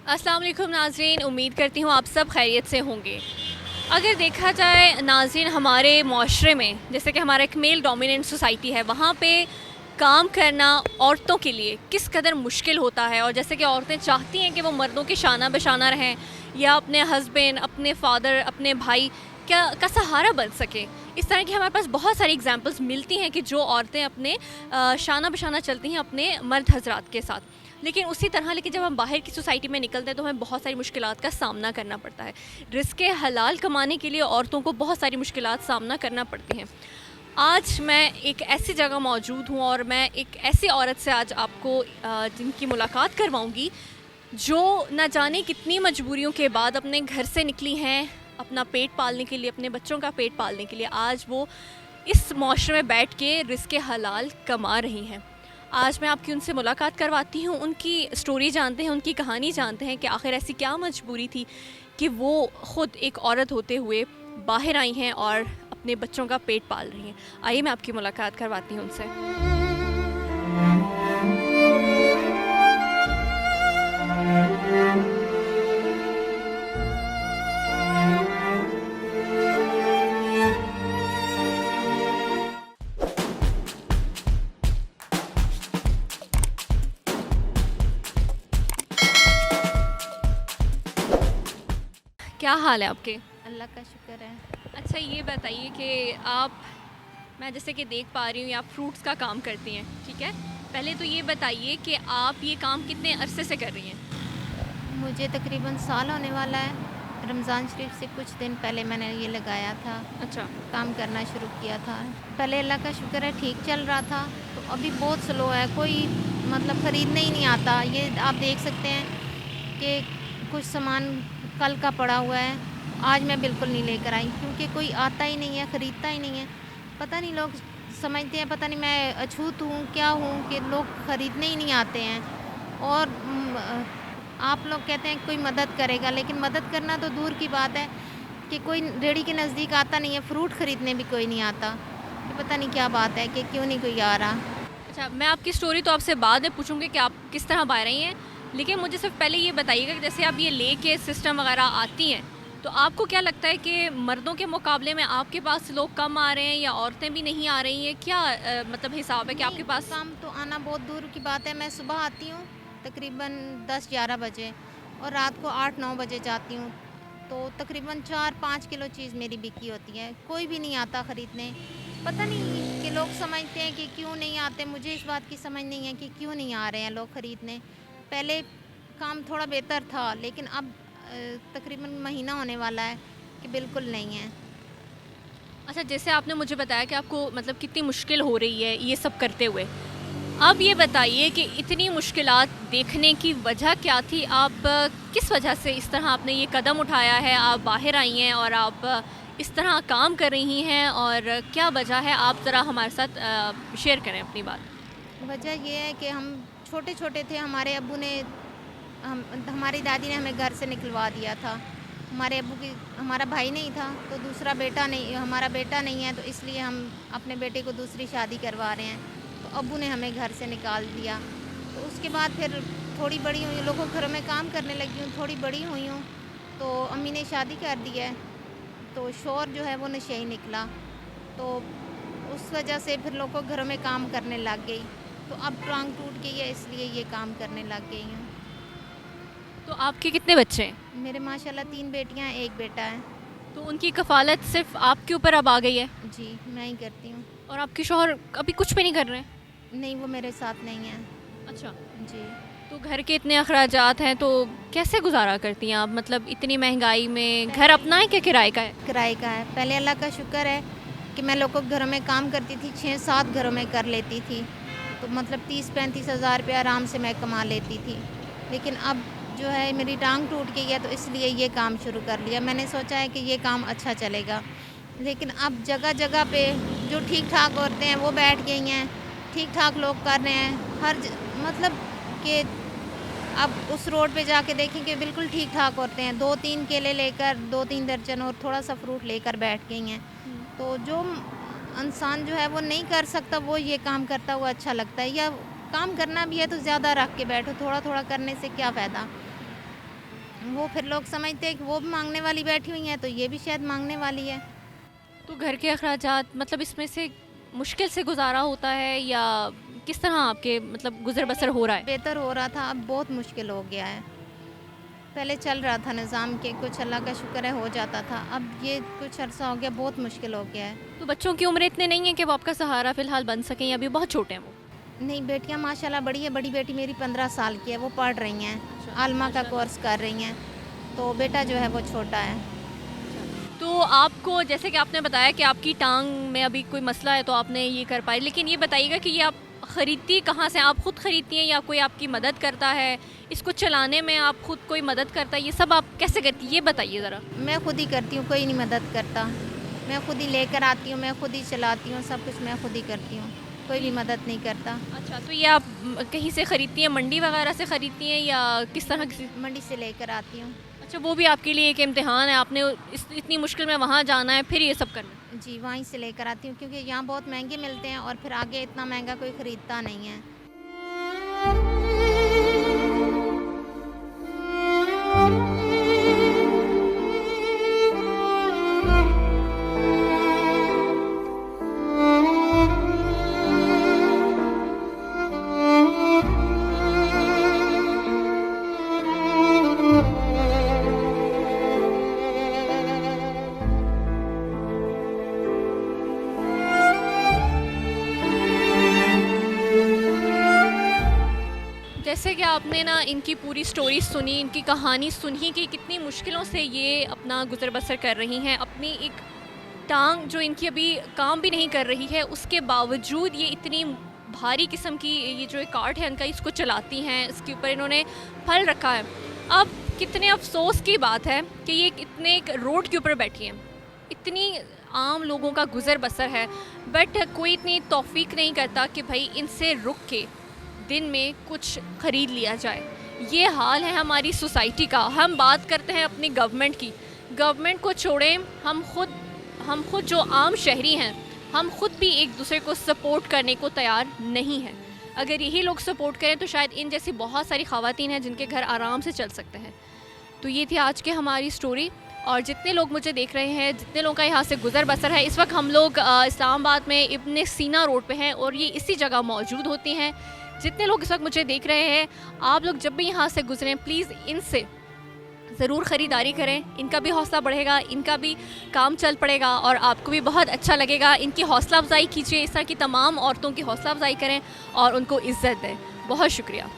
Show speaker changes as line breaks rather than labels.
अस्सलाम वालेकुम नाज़रीन, उम्मीद करती हूँ आप सब खैरियत से होंगे। अगर देखा जाए नाज़रीन, हमारे माशरे में जैसे कि हमारा एक मेल डोमिनेंट सोसाइटी है, वहाँ पे काम करना औरतों के लिए किस कदर मुश्किल होता है। और जैसे कि औरतें चाहती हैं कि वो मर्दों के शाना बशाना रहें या अपने हस्बैंड, अपने फादर, अपने भाई क्या का सहारा बन सकें। इस तरह की हमारे पास बहुत सारी एग्जांपल्स मिलती हैं कि जो औरतें अपने शाना बशाना चलती हैं अपने मर्द हजरात के साथ। लेकिन उसी तरह जब हम बाहर की सोसाइटी में निकलते हैं तो हमें बहुत सारी मुश्किलात का सामना करना पड़ता है। रिज़्क़ हलाल कमाने के लिए औरतों को बहुत सारी मुश्किलात सामना करना पड़ती हैं। आज मैं एक ऐसी जगह मौजूद हूँ और मैं एक ऐसी औरत से आज आपको जिनकी मुलाकात करवाऊँगी, जो ना जाने कितनी मजबूरियों के बाद अपने घर से निकली हैं, अपना पेट पालने के लिए, अपने बच्चों का पेट पालने के लिए। आज वो इस माशरे में बैठ के रिज़्क़ हलाल कमा रही हैं। आज मैं आपकी उनसे मुलाकात करवाती हूँ, उनकी स्टोरी जानते हैं, उनकी कहानी जानते हैं कि आखिर ऐसी क्या मजबूरी थी कि वो ख़ुद एक औरत होते हुए बाहर आई हैं और अपने बच्चों का पेट पाल रही हैं। आइए मैं आपकी मुलाकात करवाती हूँ उनसे। क्या हाल है आपके?
अल्लाह का शुक्र है।
अच्छा, ये बताइए कि आप, मैं जैसे कि देख पा रही हूँ आप फ्रूट्स का काम करती हैं, ठीक है? पहले तो ये बताइए कि आप ये काम कितने अरसे से कर रही हैं?
मुझे तकरीबन साल होने वाला है। रमज़ान शरीफ से कुछ दिन पहले मैंने ये लगाया था,
अच्छा।
काम करना शुरू किया था। पहले अल्लाह का शुक्र है ठीक चल रहा था, तो अभी बहुत स्लो है, कोई मतलब ख़रीदने ही नहीं आता। ये आप देख सकते हैं कि कुछ सामान कल का पड़ा हुआ है, आज मैं बिल्कुल नहीं लेकर आई क्योंकि कोई आता ही नहीं है, ख़रीदता ही नहीं है। पता नहीं लोग समझते हैं, पता नहीं मैं अछूत हूँ, क्या हूँ कि लोग ख़रीदने ही नहीं आते हैं। और आप लोग कहते हैं कोई मदद करेगा, लेकिन मदद करना तो दूर की बात है कि कोई रेहड़ी के नज़दीक आता नहीं है, फ्रूट ख़रीदने भी कोई नहीं आता। तो पता नहीं क्या बात है कि क्यों नहीं कोई आ रहा।
अच्छा, मैं आपकी स्टोरी तो आपसे बाद में पूछूँगी कि आप किस तरह बाहर आई हैं, लेकिन मुझे सिर्फ पहले ये बताइएगा कि जैसे आप ये लेके सिस्टम वगैरह आती हैं, तो आपको क्या लगता है कि मर्दों के मुकाबले में आपके पास लोग कम आ रहे हैं या औरतें भी नहीं आ रही हैं? क्या मतलब हिसाब है कि
नहीं,
आपके पास?
काम तो आना बहुत दूर की बात है। मैं सुबह आती हूँ तकरीबन 10-11 बजे और रात को 8-9 बजे जाती हूँ। तो तकरीबन 4-5 किलो चीज़ मेरी बिकी होती है। कोई भी नहीं आता ख़रीदने। पता नहीं कि लोग समझते हैं कि क्यों नहीं आते, मुझे इस बात की समझ नहीं है कि क्यों नहीं आ रहे हैं लोग ख़रीदने। पहले काम थोड़ा बेहतर था, लेकिन अब तकरीबन महीना होने वाला है कि बिल्कुल नहीं है।
अच्छा, जैसे आपने मुझे बताया कि आपको मतलब कितनी मुश्किल हो रही है ये सब करते हुए। अब ये बताइए कि इतनी मुश्किलात देखने की वजह क्या थी? आप किस वजह से इस तरह आपने ये कदम उठाया है, आप बाहर आई हैं और आप इस तरह काम कर रही हैं, और क्या वजह है? आप ज़रा हमारे साथ शेयर करें अपनी बात।
वजह ये है कि हम छोटे-छोटे थे, हमारे अब्बू ने हमारी दादी ने हमें घर से निकलवा दिया था। हमारे अब्बू की हमारा भाई नहीं था, तो दूसरा बेटा नहीं, हमारा बेटा नहीं है, तो इसलिए हम अपने बेटे को दूसरी शादी करवा रहे हैं। तो अब्बू ने हमें घर से निकाल दिया। तो उसके बाद फिर थोड़ी बड़ी हुई, लोगों के घरों में काम करने लगी हूँ, थोड़ी बड़ी हुई हूँ, तो अम्मी ने शादी कर दी है। तो शौहर जो है वो नशेड़ी निकला, तो उस वजह से फिर लोगों के घरों में काम करने लग गई। तो अब टांग टूट गई है, इसलिए ये काम करने लग गई हूँ।
तो आपके कितने बच्चे हैं?
मेरे माशाल्लाह 3 बेटियाँ हैं, 1 बेटा है।
तो उनकी कफ़ालत सिर्फ़ आपके ऊपर अब आ गई है
जी, मैं ही करती हूँ।
और आपके शौहर अभी कुछ भी नहीं कर रहे हैं?
नहीं, वो मेरे साथ नहीं है।
अच्छा।
जी।
तो घर के इतने अखराजात हैं, तो कैसे गुज़ारा करती हैं आप? मतलब इतनी महंगाई में घर
पहले
अपना है क्या किराए का है?
किराए का है। पहले अल्लाह का शुक्र है कि मैं लोगों के घरों में काम करती थी, 6-7 घरों में कर लेती थी। तो मतलब 30-35 हज़ार रुपया आराम से मैं कमा लेती थी। लेकिन अब जो है मेरी टांग टूट गई है, तो इसलिए ये काम शुरू कर लिया। मैंने सोचा है कि ये काम अच्छा चलेगा। लेकिन अब जगह-जगह पे जो ठीक-ठाक औरतें हैं वो बैठ गई हैं, ठीक-ठाक लोग कर रहे हैं। मतलब कि अब उस रोड पे जाके देखें कि बिल्कुल ठीक-ठाक औरतें हैं। 2-3 केले लेकर, 2-3 दर्जन और थोड़ा-सा फ्रूट लेकर बैठ गई हैं।
हुँ।
तो जो इंसान जो है वो नहीं कर सकता, वो ये काम करता हुआ अच्छा लगता है। या काम करना भी है तो ज़्यादा रख के बैठो, थोड़ा-थोड़ा करने से क्या फ़ायदा। वो फिर लोग समझते हैं कि वो भी मांगने वाली बैठी हुई हैं तो ये भी शायद मांगने वाली है।
तो घर के अखराजात मतलब इसमें से मुश्किल से गुजारा होता है या किस तरह आपके मतलब गुजर बसर हो रहा है?
बेहतर हो रहा था, अब बहुत मुश्किल हो गया है। पहले चल रहा था निज़ाम के, कुछ अल्लाह का शुक्र है हो जाता था, अब ये कुछ अरसा हो गया, बहुत मुश्किल हो गया है।
तो बच्चों की उम्र इतने नहीं है कि वो आपका सहारा फ़िलहाल बन सकें या अभी बहुत छोटे हैं वो?
नहीं, बेटियां माशाल्लाह बड़ी है, बड़ी बेटी मेरी 15 साल की है, वो पढ़ रही हैं, आलमा का कोर्स कर रही हैं, तो बेटा जो है वो छोटा है।
तो आपको जैसे कि आपने बताया कि आपकी टांग में अभी कोई मसला है तो आपने ये कर पाई, लेकिन ये बताइएगा कि ये आप ख़रीदती कहाँ से? आप ख़ुद ख़रीदती हैं या कोई आपकी मदद करता है? इसको चलाने में आप खुद कोई मदद करता है? ये सब आप कैसे करती है ये बताइए ज़रा।
मैं खुद ही करती हूँ, कोई नहीं मदद करता। मैं खुद ही लेकर आती हूँ, मैं खुद ही चलाती हूँ, सब कुछ मैं खुद ही करती हूँ, कोई भी मदद नहीं करता।
अच्छा, तो ये आप कहीं से ख़रीदती हैं, मंडी वगैरह से ख़रीदती हैं या किस तरह किसी?
मंडी से लेकर आती हूँ।
अच्छा, वो भी आपके लिए एक इम्तिहान है, आपने इतनी मुश्किल में वहाँ जाना है फिर ये सब करना है।
जी, वहीं से लेकर आती हूँ क्योंकि यहाँ बहुत महंगे मिलते हैं और फिर आगे इतना महंगा कोई ख़रीदता नहीं है।
जैसे कि आपने ना इनकी पूरी स्टोरी सुनी, इनकी कहानी सुनी कि कितनी मुश्किलों से ये अपना गुज़र बसर कर रही हैं। अपनी एक टांग जो इनकी अभी काम भी नहीं कर रही है, उसके बावजूद ये इतनी भारी किस्म की ये जो एक कार्ट है इनका, इसको चलाती हैं, इसके ऊपर इन्होंने फल रखा है। अब कितने अफसोस की बात है कि ये इतने एक रोड के ऊपर बैठी हैं। इतनी आम लोगों का गुज़र बसर है, बट कोई इतनी तौफ़ीक नहीं करता कि भाई इनसे रुक के दिन में कुछ ख़रीद लिया जाए। ये हाल है हमारी सोसाइटी का। हम बात करते हैं अपनी गवर्नमेंट की, गवर्नमेंट को छोड़ें, हम खुद जो आम शहरी हैं, हम खुद भी एक दूसरे को सपोर्ट करने को तैयार नहीं हैं। अगर यही लोग सपोर्ट करें तो शायद इन जैसी बहुत सारी ख़वातीन हैं जिनके घर आराम से चल सकते हैं। तो ये थी आज की हमारी स्टोरी। और जितने लोग मुझे देख रहे हैं, जितने लोगों का यहाँ से गुज़र बसर है, इस वक्त हम लोग इस्लामाबाद में इब्न सीना रोड पे हैं और ये इसी जगह मौजूद होती हैं। जितने लोग इस वक्त मुझे देख रहे हैं, आप लोग जब भी यहाँ से गुजरें प्लीज़ इनसे ज़रूर ख़रीदारी करें। इनका भी हौसला बढ़ेगा, इनका भी काम चल पड़ेगा और आपको भी बहुत अच्छा लगेगा। इनकी हौसला अफजाई कीजिए, इस तरह की तमाम औरतों की हौसला अफजाई करें और उनको इज़्ज़त दें। बहुत शुक्रिया।